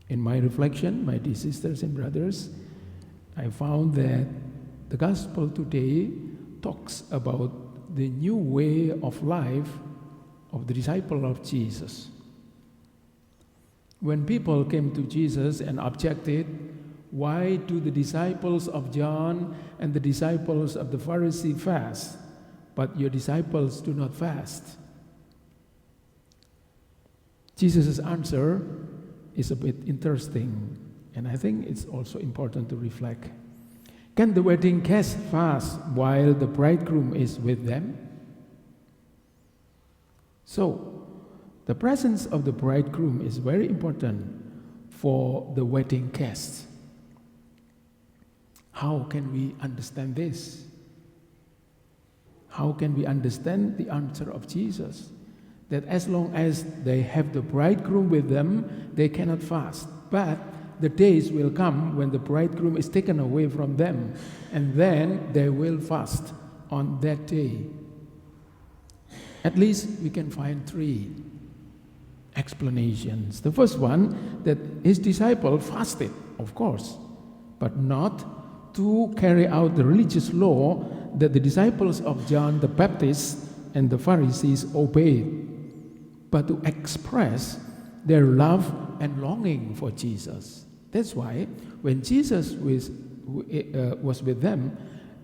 In my reflection, my dear sisters and brothers, I found that the gospel today talks about the new way of life of the disciple of Jesus. When people came to Jesus and objected, why do the disciples of John and the disciples of the Pharisee fast, but your disciples do not fast? Jesus' answer is a bit interesting, and I think it's also important to reflect. Can the wedding guests fast while the bridegroom is with them? So, the presence of the bridegroom is very important for the wedding guests. How can we understand this? How can we understand the answer of Jesus? That as long as they have the bridegroom with them, they cannot fast. But the days will come when the bridegroom is taken away from them, and then they will fast on that day. At least we can find three explanations. The first one, that his disciple fasted, of course, but not to carry out the religious law that the disciples of John the Baptist and the Pharisees obeyed, but to express their love and longing for Jesus. That's why when Jesus was with them,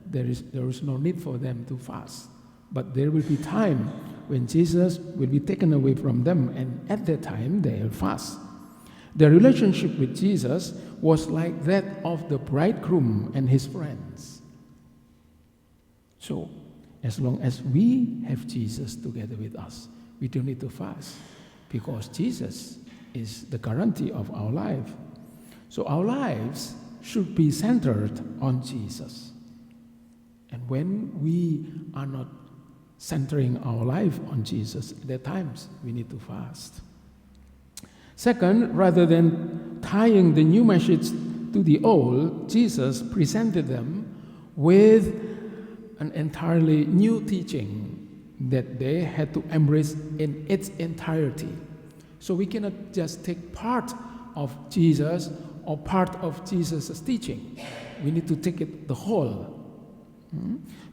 there was no need for them to fast. But there will be time when Jesus will be taken away from them, and at that time they'll fast. Their relationship with Jesus was like that of the bridegroom and his friends. So, as long as we have Jesus together with us, we don't need to fast, because Jesus is the guarantee of our life. So our lives should be centered on Jesus. And when we are not centering our life on Jesus, at that times we need to fast. Second, rather than tying the new message to the old, Jesus presented them with an entirely new teaching that they had to embrace in its entirety. So we cannot just take part of Jesus or part of Jesus' teaching. We need to take it the whole.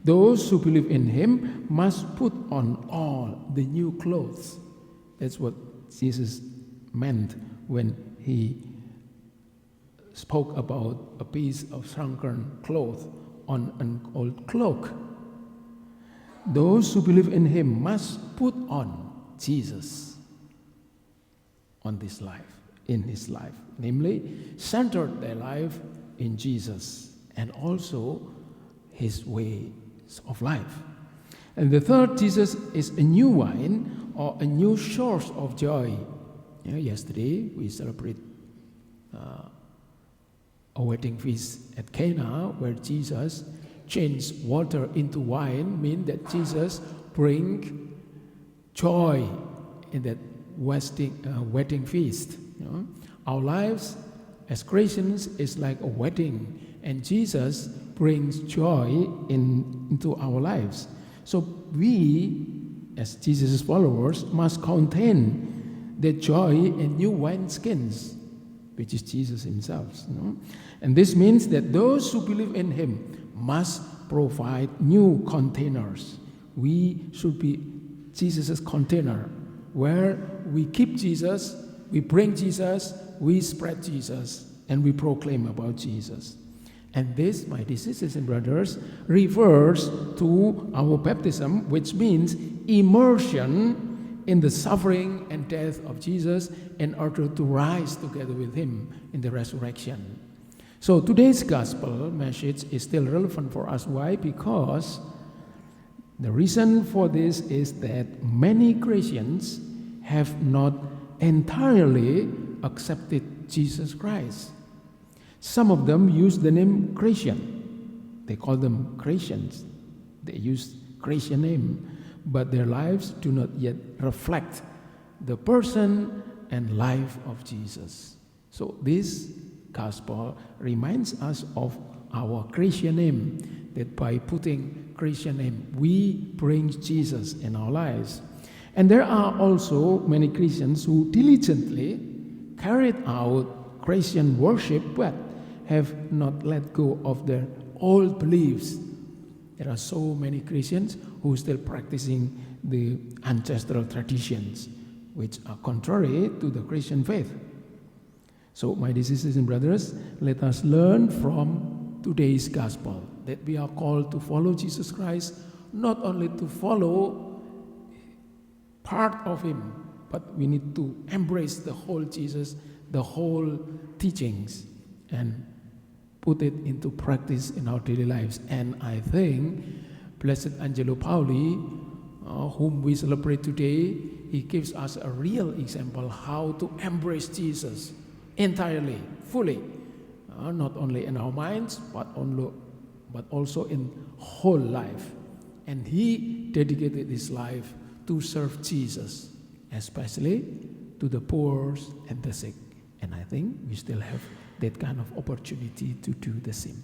Those who believe in him must put on all the new clothes. That's what Jesus meant when he spoke about a piece of shrunken cloth on an old cloak. Those who believe in him must put on Jesus on this life, in his life, namely, centered their life in Jesus and also his ways of life. And the third, Jesus is a new wine or a new source of joy. Yesterday we celebrate a wedding feast at Cana, where Jesus changed water into wine, means that Jesus bring joy in that wedding feast. Our lives as Christians is like a wedding, and Jesus brings joy into our lives. So we, as Jesus' followers, must contain the joy in new wineskins, which is Jesus himself. And this means that those who believe in him must provide new containers. We should be Jesus' container, where we keep Jesus, we bring Jesus, we spread Jesus, and we proclaim about Jesus. And this, my dear sisters and brothers, refers to our baptism, which means immersion in the suffering and death of Jesus in order to rise together with him in the resurrection. So today's gospel message is still relevant for us. Why? Because the reason for this is that many Christians have not entirely accepted Jesus Christ. Some of them use the name Christian. They call them Christians. They use Christian name, but their lives do not yet reflect the person and life of Jesus. So this gospel reminds us of our Christian name, that by putting Christian name, we bring Jesus in our lives. And there are also many Christians who diligently carried out Christian worship, but have not let go of their old beliefs. There are so many Christians who are still practicing the ancestral traditions, which are contrary to the Christian faith. So, my dear sisters and brothers, let us learn from today's gospel that we are called to follow Jesus Christ, not only to follow part of him, but we need to embrace the whole Jesus, the whole teachings, and put it into practice in our daily lives. And I think Blessed Angelo Pauli, whom we celebrate today, he gives us a real example how to embrace Jesus entirely, fully, not only in our minds, but also in whole life. And he dedicated his life to serve Jesus, especially to the poor and the sick. And I think we still have that kind of opportunity to do the same.